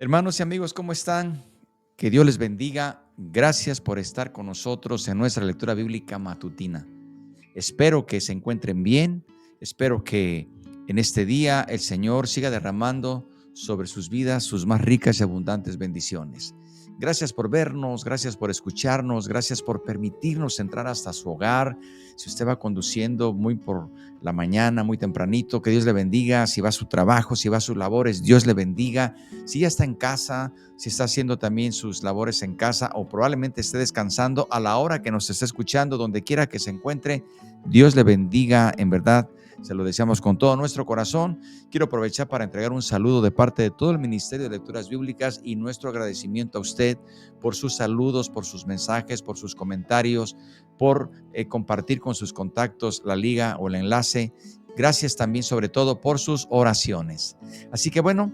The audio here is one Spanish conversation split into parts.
Hermanos y amigos, ¿cómo están? Que Dios les bendiga. Gracias por estar con nosotros en nuestra lectura bíblica matutina. Espero que se encuentren bien. Espero que en este día el Señor siga derramando sobre sus vidas sus más ricas y abundantes bendiciones. Gracias por vernos, gracias por escucharnos, gracias por permitirnos entrar hasta su hogar. Si usted va conduciendo muy por la mañana, muy tempranito, que Dios le bendiga. Si va a su trabajo, si va a sus labores, Dios le bendiga. Si ya está en casa, si está haciendo también sus labores en casa o probablemente esté descansando a la hora que nos esté escuchando, donde quiera que se encuentre, Dios le bendiga, en verdad, se lo deseamos con todo nuestro corazón. Quiero aprovechar para entregar un saludo de parte de todo el Ministerio de Lecturas Bíblicas y nuestro agradecimiento a usted por sus saludos, por sus mensajes, por sus comentarios, por compartir con sus contactos la liga o el enlace. Gracias también, sobre todo, por sus oraciones. Así que bueno,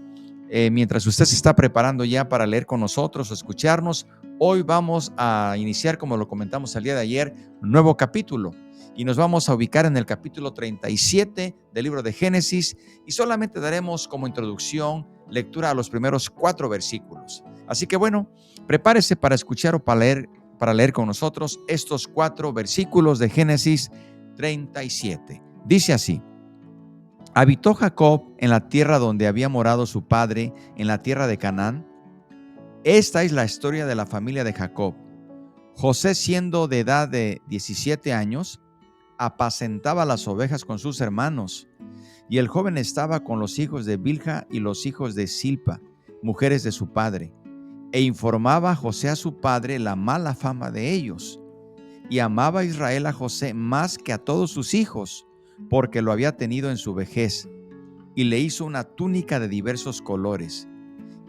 mientras usted se está preparando ya para leer con nosotros o escucharnos, hoy vamos a iniciar, como lo comentamos el día de ayer, un nuevo capítulo. Y nos vamos a ubicar en el capítulo 37 del libro de Génesis y solamente daremos como introducción lectura a los primeros 4 versículos. Así que bueno, prepárese para escuchar o para leer con nosotros estos 4 versículos de Génesis 37. Dice así: habitó Jacob en la tierra donde había morado su padre, en la tierra de Canaán. Esta es la historia de la familia de Jacob. José, siendo de edad de 17 años, apacentaba las ovejas con sus hermanos, y el joven estaba con los hijos de Bilha y los hijos de Silpa, mujeres de su padre, e informaba a José a su padre la mala fama de ellos. Y amaba Israel a José más que a todos sus hijos, porque lo había tenido en su vejez, y le hizo una túnica de diversos colores.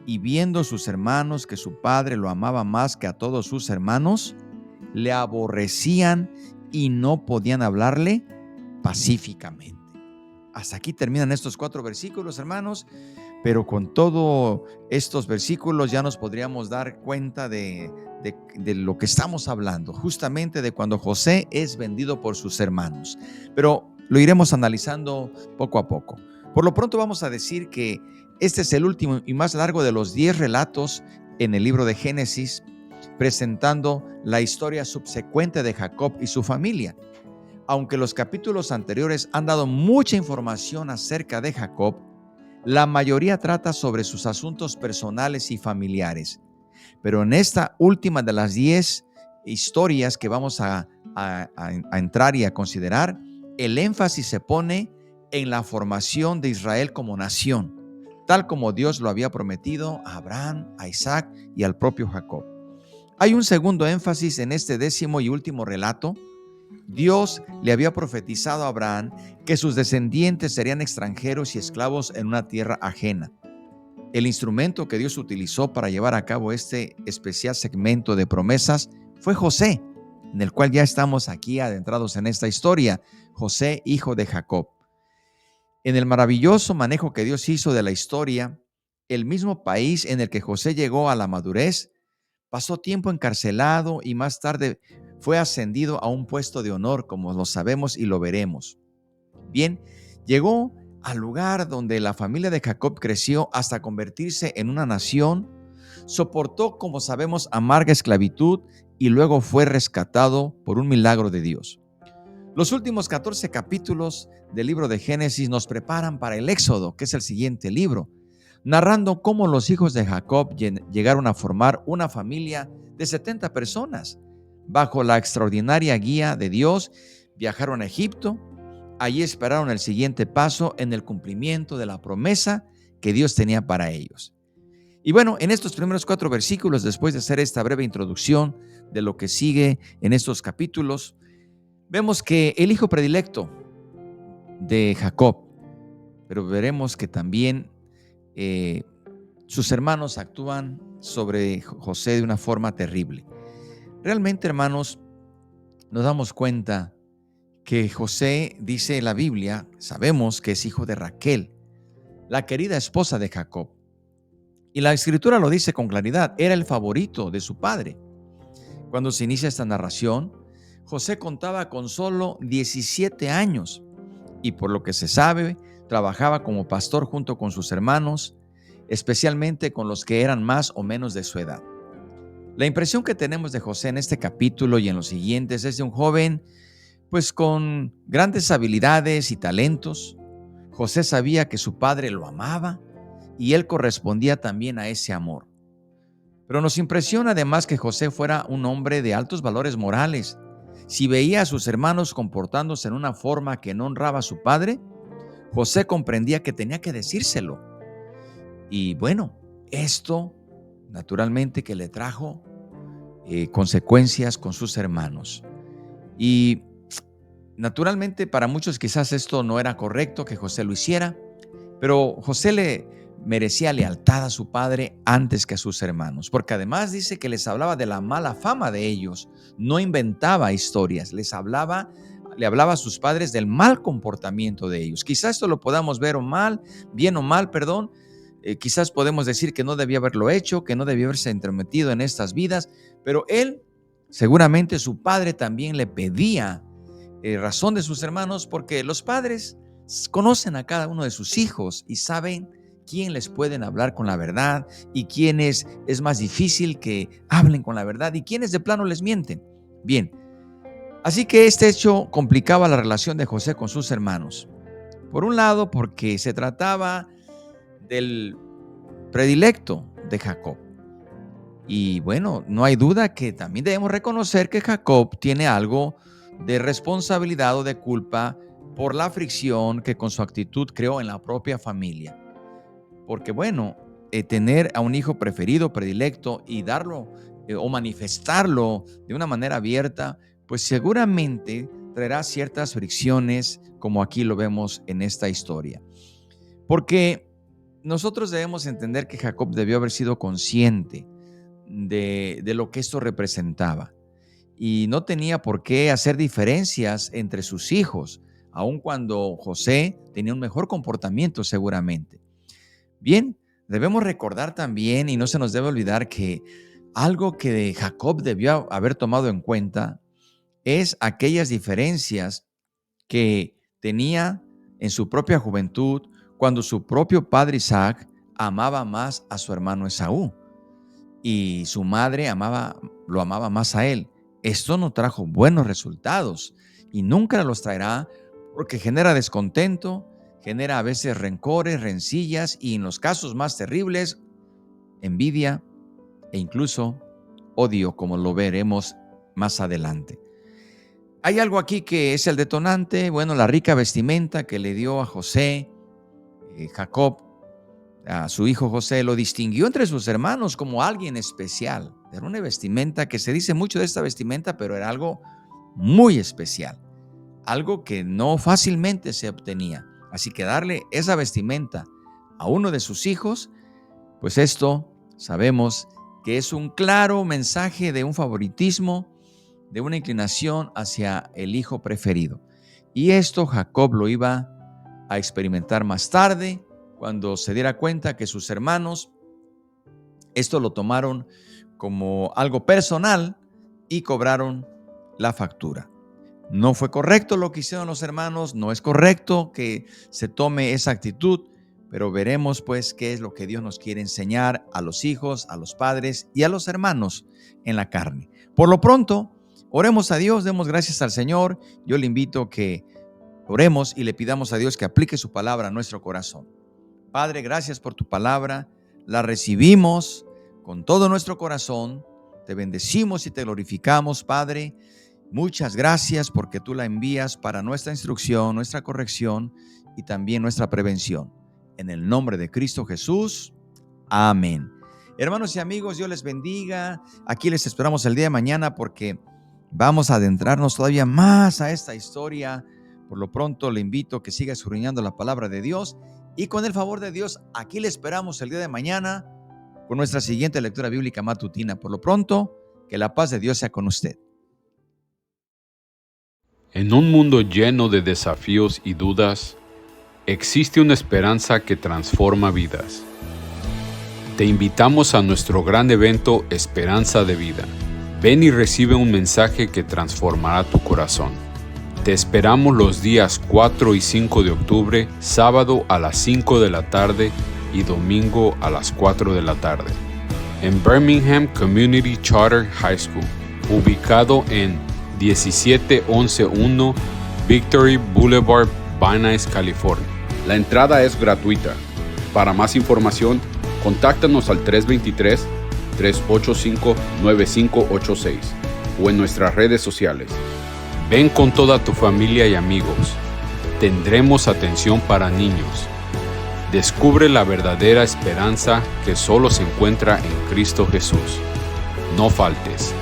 Y viendo sus hermanos que su padre lo amaba más que a todos sus hermanos, le aborrecían y no podían hablarle pacíficamente. Hasta aquí terminan estos 4 versículos, hermanos, pero con todos estos versículos ya nos podríamos dar cuenta de lo que estamos hablando, justamente de cuando José es vendido por sus hermanos. Pero lo iremos analizando poco a poco. Por lo pronto vamos a decir que este es el último y más largo de los 10 relatos en el libro de Génesis, presentando la historia subsecuente de Jacob y su familia. Aunque los capítulos anteriores han dado mucha información acerca de Jacob, la mayoría trata sobre sus asuntos personales y familiares. Pero en esta última de las 10 historias que vamos a entrar y a considerar, el énfasis se pone en la formación de Israel como nación, tal como Dios lo había prometido a Abraham, a Isaac y al propio Jacob. Hay un segundo énfasis en este 10º y último relato. Dios le había profetizado a Abraham que sus descendientes serían extranjeros y esclavos en una tierra ajena. El instrumento que Dios utilizó para llevar a cabo este especial segmento de promesas fue José, en el cual ya estamos aquí adentrados en esta historia, José, hijo de Jacob. En el maravilloso manejo que Dios hizo de la historia, el mismo país en el que José llegó a la madurez, pasó tiempo encarcelado y más tarde fue ascendido a un puesto de honor, como lo sabemos y lo veremos. Bien, llegó al lugar donde la familia de Jacob creció hasta convertirse en una nación, soportó, como sabemos, amarga esclavitud y luego fue rescatado por un milagro de Dios. Los últimos 14 capítulos del libro de Génesis nos preparan para el Éxodo, que es el siguiente libro, narrando cómo los hijos de Jacob llegaron a formar una familia de 70 personas. Bajo la extraordinaria guía de Dios, viajaron a Egipto. Allí esperaron el siguiente paso en el cumplimiento de la promesa que Dios tenía para ellos. Y bueno, en estos primeros 4 versículos, después de hacer esta breve introducción de lo que sigue en estos capítulos, vemos que el hijo predilecto de Jacob, pero veremos que también sus hermanos actúan sobre José de una forma terrible. Realmente, hermanos, nos damos cuenta que José, dice la Biblia, sabemos que es hijo de Raquel, la querida esposa de Jacob. Y la Escritura lo dice con claridad, era el favorito de su padre. Cuando se inicia esta narración, José contaba con solo 17 años y por lo que se sabe, trabajaba como pastor junto con sus hermanos. especialmente con los que eran más o menos de su edad. La impresión que tenemos de José en este capítulo y en los siguientes es de un joven pues con grandes habilidades y talentos. José sabía que su padre lo amaba y él correspondía también a ese amor. Pero nos impresiona además que José fuera un hombre de altos valores morales. Si veía a sus hermanos comportándose en una forma que no honraba a su padre, José comprendía que tenía que decírselo. Y bueno, esto naturalmente que le trajo consecuencias con sus hermanos. Y naturalmente para muchos quizás esto no era correcto que José lo hiciera, pero José le merecía lealtad a su padre antes que a sus hermanos, porque además dice que les hablaba de la mala fama de ellos, no inventaba historias, le hablaba a sus padres del mal comportamiento de ellos. Quizás esto lo podamos ver bien o mal, quizás podemos decir que no debía haberlo hecho, que no debía haberse entrometido en estas vidas, pero él, seguramente su padre también le pedía razón de sus hermanos, porque los padres conocen a cada uno de sus hijos y saben quién les pueden hablar con la verdad y quiénes es más difícil que hablen con la verdad y quiénes de plano les mienten. Bien, así que este hecho complicaba la relación de José con sus hermanos. Por un lado, porque se trataba del predilecto de Jacob. Y bueno, no hay duda que también debemos reconocer que Jacob tiene algo de responsabilidad o de culpa por la fricción que con su actitud creó en la propia familia. Porque bueno, tener a un hijo preferido, predilecto y darlo o manifestarlo de una manera abierta, pues seguramente traerá ciertas fricciones como aquí lo vemos en esta historia. Porque nosotros debemos entender que Jacob debió haber sido consciente de lo que esto representaba. Y no tenía por qué hacer diferencias entre sus hijos, aun cuando José tenía un mejor comportamiento seguramente. Bien, debemos recordar también, y no se nos debe olvidar, que algo que Jacob debió haber tomado en cuenta es aquellas diferencias que tenía en su propia juventud cuando su propio padre Isaac amaba más a su hermano Esaú y su madre lo amaba más a él. Esto no trajo buenos resultados y nunca los traerá porque genera descontento, genera a veces rencores, rencillas y en los casos más terribles, envidia e incluso odio, como lo veremos más adelante. Hay algo aquí que es el detonante, bueno, la rica vestimenta que le dio a José, Jacob, a su hijo José, lo distinguió entre sus hermanos como alguien especial. Era una vestimenta que se dice mucho de esta vestimenta, pero era algo muy especial, algo que no fácilmente se obtenía. Así que darle esa vestimenta a uno de sus hijos, pues esto sabemos que es un claro mensaje de un favoritismo, de una inclinación hacia el hijo preferido. Y esto Jacob lo iba a experimentar más tarde, cuando se diera cuenta que sus hermanos esto lo tomaron como algo personal y cobraron la factura. No fue correcto lo que hicieron los hermanos, no es correcto que se tome esa actitud, pero veremos pues qué es lo que Dios nos quiere enseñar a los hijos, a los padres y a los hermanos en la carne. Por lo pronto, oremos a Dios, demos gracias al Señor. Yo le invito a que oremos y le pidamos a Dios que aplique su palabra a nuestro corazón. Padre, gracias por tu palabra, la recibimos con todo nuestro corazón, te bendecimos y te glorificamos, Padre. Muchas gracias porque tú la envías para nuestra instrucción, nuestra corrección y también nuestra prevención. En el nombre de Cristo Jesús, amén. Hermanos y amigos, Dios les bendiga. Aquí les esperamos el día de mañana porque vamos a adentrarnos todavía más a esta historia. Por lo pronto le invito a que siga escudriñando la palabra de Dios y con el favor de Dios, aquí le esperamos el día de mañana con nuestra siguiente lectura bíblica matutina. Por lo pronto, que la paz de Dios sea con usted. En un mundo lleno de desafíos y dudas, existe una esperanza que transforma vidas. Te invitamos a nuestro gran evento Esperanza de Vida. Ven y recibe un mensaje que transformará tu corazón. Te esperamos los días 4 y 5 de octubre, sábado a las 5 de la tarde, y domingo a las 4 de la tarde. En Birmingham Community Charter High School, ubicado en 17111 Victory Boulevard, Van Nuys, California. La entrada es gratuita. Para más información, contáctanos al 323-385-9586 o en nuestras redes sociales. Ven con toda tu familia y amigos. Tendremos atención para niños. Descubre la verdadera esperanza que solo se encuentra en Cristo Jesús. No faltes.